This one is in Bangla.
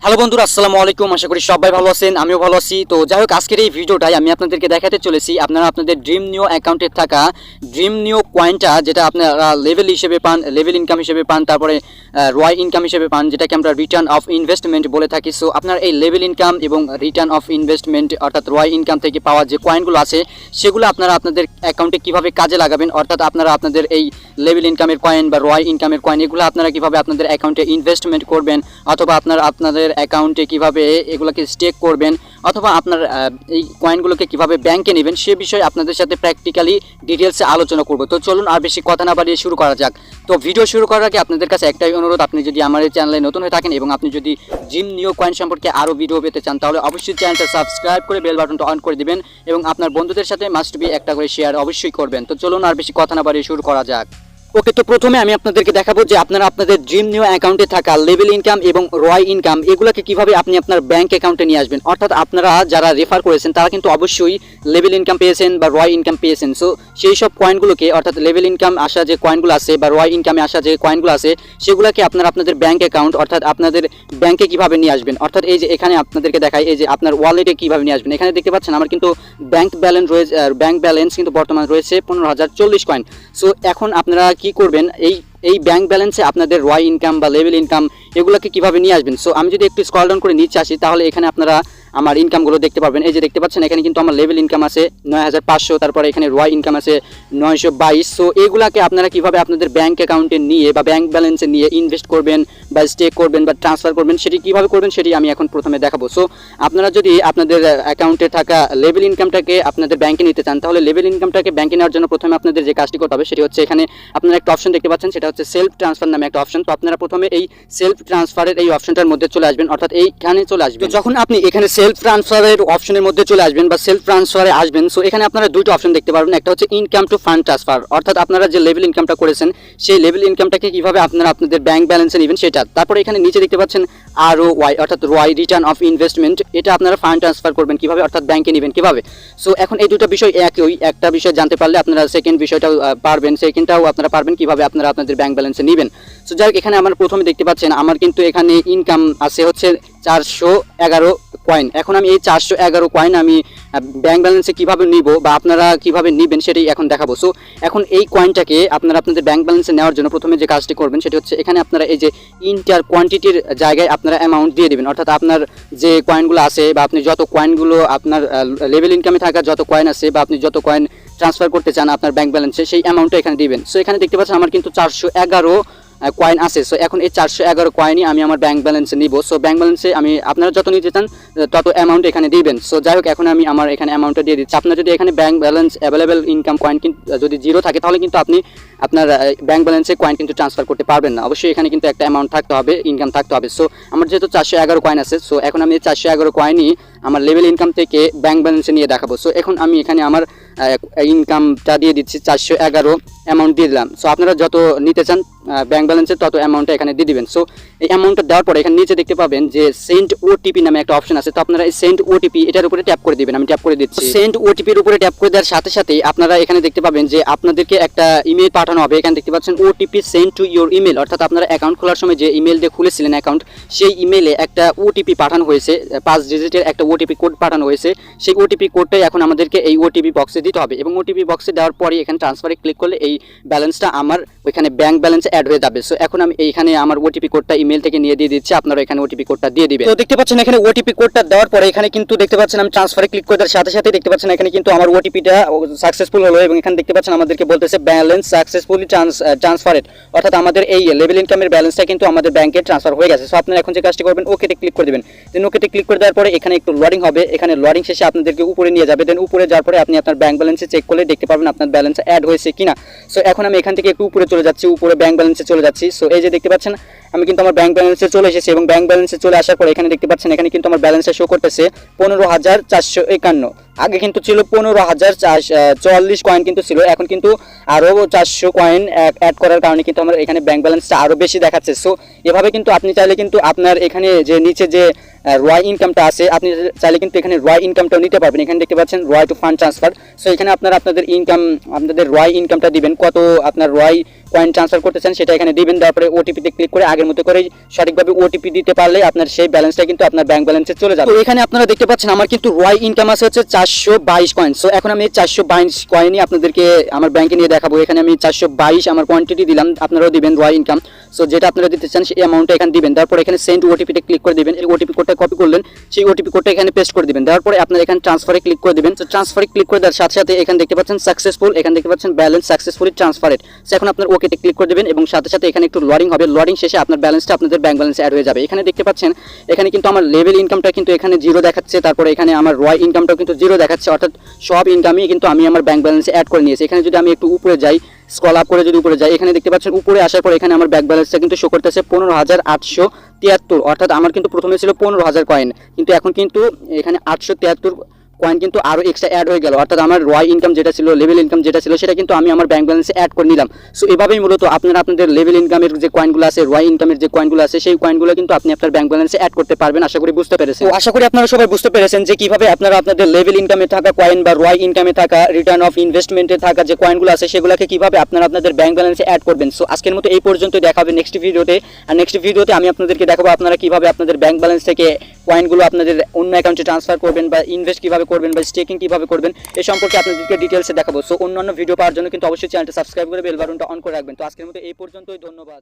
হ্যালো বন্ধুরা, আসসালামু আলাইকুম। আশা করি সবাই ভালো আছেন, আমিও ভালো আছি। তো যাই হোক, আজকের এই ভিডিওটাই আমি আপনাদেরকে দেখাতে চলেছি আপনারা আপনাদের ড্রিম নিও অ্যাকাউন্টে থাকা ড্রিম নিও কয়েনটা, যেটা আপনারা লেভেল হিসেবে পান, লেভেল ইনকাম হিসেবে পান, তারপরে রয় ইনকাম হিসেবে পান, যেটাকে আমরা রিটার্ন অফ ইনভেস্টমেন্ট বলে থাকি। সো আপনার এই লেভেল ইনকাম এবং রিটার্ন অফ ইনভেস্টমেন্ট অর্থাৎ রয় ইনকাম থেকে পাওয়া যে কয়েনগুলো আছে সেগুলো আপনারা আপনাদের অ্যাকাউন্টে কীভাবে কাজে লাগাবেন, অর্থাৎ আপনারা আপনাদের এই লেভেল ইনকামের কয়েন বা রয় ইনকামের কয়েন এগুলো আপনারা কীভাবে আপনাদের অ্যাকাউন্টে ইনভেস্টমেন্ট করবেন, অথবা আপনাদের অ্যাকাউন্টে কিভাবে এগুলোকে স্টেক করবেন, অথবা আপনার এই কয়েনগুলোকে কিভাবে ব্যাংকে নেবেন, সে বিষয়ে আপনাদের সাথে প্র্যাকটিক্যালি ডিটেলসে আলোচনা করব। তো চলুন আর বেশি কথা না বাড়িয়ে শুরু করা যাক। তো ভিডিও শুরু করার আগে আপনাদের কাছে একটাই অনুরোধ, আপনি যদি আমার এই চ্যানেলে নতুন হয়ে থাকেন এবং আপনি যদি ড্রিম নিও কয়েন সম্পর্কে আরও ভিডিও পেতে চান, তাহলে অবশ্যই চ্যানেলটা সাবস্ক্রাইব করে বেল বাটনটা অন করে দিবেন এবং আপনার বন্ধুদের সাথে মাস্ট বি একটা করে শেয়ার অবশ্যই করবেন। তো চলুন আর বেশি কথা না বাড়িয়ে শুরু করা যাক। ওকে, তো প্রথমে আমি আপনাদেরকে দেখাবো যে আপনারা আপনাদের ড্রিম নিও অ্যাকাউন্টে থাকা লেভেল ইনকাম এবং রয় ইনকাম এগুলোকে কিভাবে আপনি আপনার ব্যাংক অ্যাকাউন্টে নিয়ে আসবেন। অর্থাৎ আপনারা যারা রেফার করেছেন তারা কিন্তু অবশ্যই লেভেল ইনকাম পেয়েছেন বা রয় ইনকাম পেয়েছেন। সো সেই সব কয়েনগুলোকে, অর্থাৎ লেভেল ইনকাম আসা যে কয়েনগুলো আছে বা রয় ইনকামে আসা যে কয়েনগুলো আছে সেগুলোকে আপনারা আপনাদের ব্যাংক অ্যাকাউন্ট অর্থাৎ আপনাদের ব্যাংকে কিভাবে নিয়ে আসবেন, অর্থাৎ এই যে এখানে আপনাদেরকে দেখাই, এই যে আপনার ওয়ালেটে কিভাবে নিয়ে আসবেন। এখানে দেখতে পাচ্ছেন আমার কিন্তু ব্যাংক ব্যালেন্স কিন্তু বর্তমানে রয়েছে 15,040 কয়েন। সো এখন আপনারা কি করবেন, এই ব্যাংক ব্যালেন্সে আপনাদের রয় ইনকাম বা লেভেল ইনকাম এগুলোকে কিভাবে নিয়ে আসবেন। সো আমি যদি একটু স্ক্রল ডাউন করে নিচে আসি, তাহলে এখানে আপনারা আমার ইনকামগুলো দেখতে পারবেন। এই যে দেখতে পাচ্ছেন এখানে কিন্তু আমার লেভেল ইনকাম আছে 9,500, তারপরে এখানে রয় ইনকাম আছে 922। সো এইগুলাকে আপনারা কিভাবে আপনাদের ব্যাংক অ্যাকাউন্টে নিয়ে বা ব্যাংক ব্যালেন্সে নিয়ে ইনভেস্ট করবেন বা স্টেক করবেন বা ট্রান্সফার করবেন, সেটি কীভাবে করবেন সেটি আমি এখন প্রথমে দেখাবো। সো আপনারা যদি আপনাদের অ্যাকাউন্টে থাকা লেভেল ইনকামটাকে আপনাদের ব্যাংকে নিতে চান, তাহলে লেভেল ইনকামটাকে ব্যাংকে নেওয়ার জন্য প্রথমে আপনাদের যে কাজটি করতে হবে সেটি হচ্ছে, এখানে আপনারা একটা অপশন দেখতে পাচ্ছেন, সেটা হচ্ছে সেলফ ট্রান্সফার নামে একটা অপশন। তো আপনারা প্রথমে এই সেলফ ট্রান্সফারের এই অপশনটার মধ্যে চলে আসবেন, অর্থাৎ এইখানে চলে আসবেন। যখন আপনি এখানে সেলফ ট্রান্সফারের অপশনের মধ্যে চলে আসবেন বা সেলফ ট্রান্সফারে আসবেন, সো এখানে আপনারা দুটো অপশন দেখতে পারবেন। একটা হচ্ছে ইনকাম টু ফান্ড ট্রান্সফার, অর্থাৎ আপনারা যে লেভেল ইনকামটা করেছেন সেই লেভেল ইনকামটাকে কিভাবে আপনারা আপনাদের ব্যাংক ব্যালেন্সে নেবেন সেটা। তারপরে এখানে নিচে দেখতে পাচ্ছেন ROY অর্থাৎ রয় রিটার্ন অফ ইনভেস্টমেন্ট, এটা আপনারা ফান্ড ট্রান্সফার করবেন কিভাবে, অর্থাৎ ব্যাংকে নেবেন কিভাবে। সো এখন এই দুটো বিষয় একই, একটা বিষয় জানতে পারলে আপনারা সেকেন্ড বিষয়টাও পারবেন, সেকেন্ডটাও আপনারা পারবেন কিভাবে আপনারা আপনাদের ব্যাংক ব্যালেন্সে নেবেন। সো যাই হোক, এখানে আমার প্রথমে দেখতে পাচ্ছেন আমার কিন্তু এখানে ইনকাম আছে হচ্ছে 411 কয়েন। এখন আমি এই 411 কয়েন আমি ব্যাংক ব্যালেন্সে কীভাবে নিব বা আপনারা কীভাবে নেবেন সেটাই এখন দেখাবো। সো এখন এই কয়েনটাকে আপনারা আপনাদের ব্যাংক ব্যালেন্সে নেওয়ার জন্য প্রথমে যে কাজটি করবেন সেটি হচ্ছে, এখানে আপনারা এই যে ইন্টার কোয়ান্টিটির জায়গায় আপনারা অ্যামাউন্ট দিয়ে দেবেন, অর্থাৎ আপনার যে কয়েনগুলো আছে বা আপনি যত কয়েনগুলো আপনার লেভেল ইনকামে থাকা যত কয়েন আছে বা আপনি যত কয়েন ট্রান্সফার করতে চান আপনার ব্যাংক ব্যালেন্সে, সেই অ্যামাউন্টটা এখানে দিবেন। সো এখানে দেখতে পাচ্ছেন আমার কিন্তু 411 কয়েন আছে। সো এখন এই 411 কয়েনই আমি আমার ব্যাংক ব্যালেন্সে নিব। সো ব্যাংক ব্যালেন্সে আমি আপনারা যত নিতে চান তত অ্যামাউন্ট এখানে দিবেন। সো যাই হোক, এখন আমি আমার এখানে অ্যামাউন্টটা দিয়ে দিচ্ছি। আপনার যদি এখানে bank balance available income coin কিন্তু যদি জিরো থাকে, তাহলে কিন্তু আপনি আপনার ব্যাংক ব্যালেন্সে কয়েন কিন্তু ট্রান্সফার করতে পারবেন না। অবশ্যই এখানে কিন্তু একটা অ্যামাউন্ট থাকতে হবে, ইনকাম থাকতে হবে। সো আমার যেহেতু 411 কয়েন আছে, সো এখন আমি এই 411 কয়েনই আমার লেভেল ইনকাম থেকে ব্যাংক ব্যালেন্সে নিয়ে দেখাবো। সো এখন আমি এখানে আমার ইনকামটা দিয়ে দিচ্ছি, 411 অ্যামাউন্ট দিয়ে দিলাম। সো আপনারা যত নিতে চান ব্যাংক ব্যালেন্সে তত অ্যামাউন্টটা এখানে দিয়ে দিবেন। সো এই অ্যামাউন্টটা দেওয়ার পরে এখানে নিচে দেখতে পাবেন যে সেন্ড ওটিপি নামে একটা অপশন আছে। তো আপনারা এই সেন্ড ওটিপি এটার উপরে ট্যাপ করে দিবেন, আমি ট্যাপ করে দিচ্ছি। সেন্ড ওটিপির উপরে ট্যাপ করে দেওয়ার সাথে সাথে আপনারা এখানে দেখতে পাবেন যে আপনাদেরকে একটা ইমেল পাঠানো হবে। এখানে দেখতে পাচ্ছেন OTP send to your email, অর্থাৎ আপনারা অ্যাকাউন্ট খোলার সময় যে ইমেল দিয়ে খুলেছিলেন অ্যাকাউন্ট, সেই ইমেলে একটা ওটিপি পাঠানো হয়েছে, 5 ডিজিটের একটা ওটিপি কোড পাঠানো হয়েছে। সেই ওটিপি কোডটাই এখন আমাদেরকে এই ওটিপি বক্সে দিতে হবে এবং ওটিপি বক্সে দেওয়ার পরে এখানে ট্রান্সফারে ক্লিক করলে এই ব্যালেন্সটা আমার ওইখানে ব্যাংক ব্যালেন্সে অ্যাড হয়ে যাবে। সো এখন আমি এইখানে আমার ওটিপি কোডটা ইমেল থেকে নিয়ে দিয়ে দিচ্ছি, আপনারা এখানে ওটিপি কোডটা দিয়ে দিবেন। তো দেখতে পাচ্ছেন এখানে ওটিপি কোডটা দেওয়ার পরে এখানে কিন্তু দেখতে পাচ্ছেন আমি ট্রান্সফারে ক্লিক করে দেওয়ার সাথে সাথে দেখতে পাচ্ছেন এখানে কিন্তু আমার ওটিপিটা সাকসেসফুল হলো এবং এখানে দেখতে পাচ্ছেন আমাদেরকে বলতেছে ব্যালেন্স সাকসেসফুলি ট্রান্সফারেড, অর্থাৎ আমাদের এই লেভেল ইনকামের ব্যালেন্সটা কিন্তু আমাদের ব্যাংকে ট্রান্সফার হয়ে গেছে। সো আপনারা এখন যে কাজটি করবেন, ওকেতে ক্লিক করে দেবেন। দেন ওকেতে ক্লিক করে দেওয়ার পরে এখানে একটু লোডিং হবে, এখানে লোডিং শেষে আপনাদেরকে উপরে নিয়ে যাবে। দেন উপরে যাওয়ার পরে আপনি আপনার ব্যাংক ব্যালেন্সে চেক করলে দেখতে পাবেন আপনার ব্যালেন্স অ্যাড হয়েছে কিনা। সো এখন আমি এখান থেকে একটু উপরে চলে যাচ্ছি, উপরে ব্যাংক ব্যালেন্সে চলে যাচ্ছি। সো এই যে দেখতে পাচ্ছেন আমি কিন্তু আমার ব্যাংক ব্যালেন্সে চলে এসেছি এবং ব্যাংক ব্যালেন্সে চলে আসার পরে এখানে দেখতে পাচ্ছেন এখানে কিন্তু আমার ব্যালেন্সটা শো করতেছে 15,451। আগে কিন্তু ছিল 15,044 কয়েন কিন্তু ছিল, এখন কিন্তু আরও 400 কয়েন অ্যাড করার কারণে কিন্তু আমার এখানে ব্যাংক ব্যালেন্সটা আরও বেশি দেখাচ্ছে। সো এভাবে কিন্তু আপনি চাইলে কিন্তু আপনার এখানে যে নিচে যে রয় ইনকামটা আছে, আপনি চাইলে কিন্তু এখানে রয় ইনকামটাও নিতে পারবেন। এখানে দেখতে পাচ্ছেন রয় টু ফান্ড ট্রান্সফার। সো এখানে আপনারা আপনাদের ইনকাম, আপনাদের রয় ইনকামটা দিবেন, কত আপনার রয় কয়েন ট্রান্সফার করতেছেন সেটা এখানে দিবেন। তারপরে ওটিপিতে ক্লিক করে আগের মতো করে সঠিকভাবে ওটিপি দিতে পারলে আপনার সেই ব্যালেন্সটা কিন্তু আপনার ব্যাংক ব্যালেন্সে চলে যাবে। তো এখানে আপনারা দেখতে পাচ্ছেন আমার কিন্তু রয় ইনকাম আছে হচ্ছে 422 কয়েন। সো এখন আমি 422 কয়েনই আপনাদেরকে আমার ব্যাংকে নিয়ে দেখাবো। এখানে আমি 422 আমার কোয়ান্টিটি দিলাম, আপনারাও দিবেন রয় ইনকাম। সো যেটা আপনারা দিতে চান সেই অ্যামাউন্টটা এখানে দিবেন। তারপর এখানে সেন্ড ওটিপিতে ক্লিক করে দিবেন, এই ওটিপি কোডটা কপি করলেন, সেই ওটিপি কোডটা এখানে পেস্ট করে দিবেন। তারপরে আপনারা এখানে ট্রান্সফারে ক্লিক করে দিবেন। তো ট্রান্সফারে ক্লিক করে দেওয়ার সাথে সাথে এখানে দেখতে পাচ্ছেন সাকসেসফুল, এখানে দেখতে পাচ্ছেন ব্যালেন্স সাকসেসফুলি ট্রান্সফারেড। সো এখন আপনার ওকেতে ক্লিক করে দিবেন এবং সাথে সাথে এখানে একটু লোডিং হবে, লোডিং শেষে আপনার ব্যালেন্সটা আপনাদের ব্যাংক ব্যালেন্সে অ্যাড হয়ে যাবে। এখানে দেখতে পাচ্ছেন এখানে কিন্তু আমার লেভেল ইনকামটা কিন্তু এখানে জিরো দেখাচ্ছে, তারপরে এখানে আমার রয় ইনকামটাও কিন্তু জিরো দেখাচ্ছে, অর্থাৎ সব ইনকামই কিন্তু আমি আমার ব্যাংক ব্যালেন্সে অ্যাড করে নিয়েছি। এখানে যদি আমি একটু উপরে যাই, স্ক্রল আপ করে যদি উপরে যাই, এখানে দেখতে পাচ্ছেন উপরে আসার পর এখানে আমার ব্যাংক ব্যালেন্সটা কিন্তু শো করতেছে 15,873, অর্থাৎ আমার কিন্তু প্রথমে ছিল 15,000 কয়েন, কিন্তু এখন কিন্তু এখানে 873 কয়েন কিন্তু আরও এক্সট্রা অ্যাড হয়ে গেল, অর্থাৎ আমার রয় ইনকাম যেটা ছিল, লেভেল ইনকাম যেটা ছিল, সেটা কিন্তু আমি আমার ব্যাংক ব্যালেন্সে অ্যাড করে নিলাম। সো এভাবেই মূলত আপনারা আপনাদের লেভেল ইনকামের যে কয়েনগুলো আছে, রয় ইনকামের যে কয়েনগুলো আছে, সেই কয়েনগুলো কিন্তু আপনি আপনার ব্যাংক ব্যালেন্সে অ্যাড করতে পারবেন। আশা করি বুঝতে পেরেছেন। তো আশা করি আপনারা সবাই বুঝতে পেরেছেন যে কিভাবে আপনারা আপনাদের লেভেল ইনকামে থাকা কয়েন বা রয় ইনকামে থাকা, রিটার্ন অফ ইনভেস্টমেন্টে থাকা যে কয়েনগুলো আছে সেগুলোকে কিভাবে আপনারা আপনাদের ব্যাংক ব্যালেন্সে অ্যাড করবেন। সো আজকের মতো এই পর্যন্ত, দেখা হবে নেক্সট ভিডিওতে। আর নেক্সট ভিডিওতে আমি আপনাদেরকে দেখাবো আপনারা কিভাবে আপনাদের ব্যাংক ব্যালেন্স থেকে কয়েনগুলো আপনাদের অন্য অ্যাকাউন্টে ট্রান্সফার করবেন, বা ইনভেস্ট কিভাবে করবেন, বা স্টেকিং কিভাবে করবেন, এই সম্পর্কে আপনাদেরকে ডিটেলসে দেখাবো। সো অন্যান্য ভিডিও পাওয়ার জন্য কিন্তু অবশ্যই চ্যানেলটা সাবস্ক্রাইব করে বেল বাটনটা অন করে রাখবেন। তো আজকের মতো এই পর্যন্তই, ধন্যবাদ।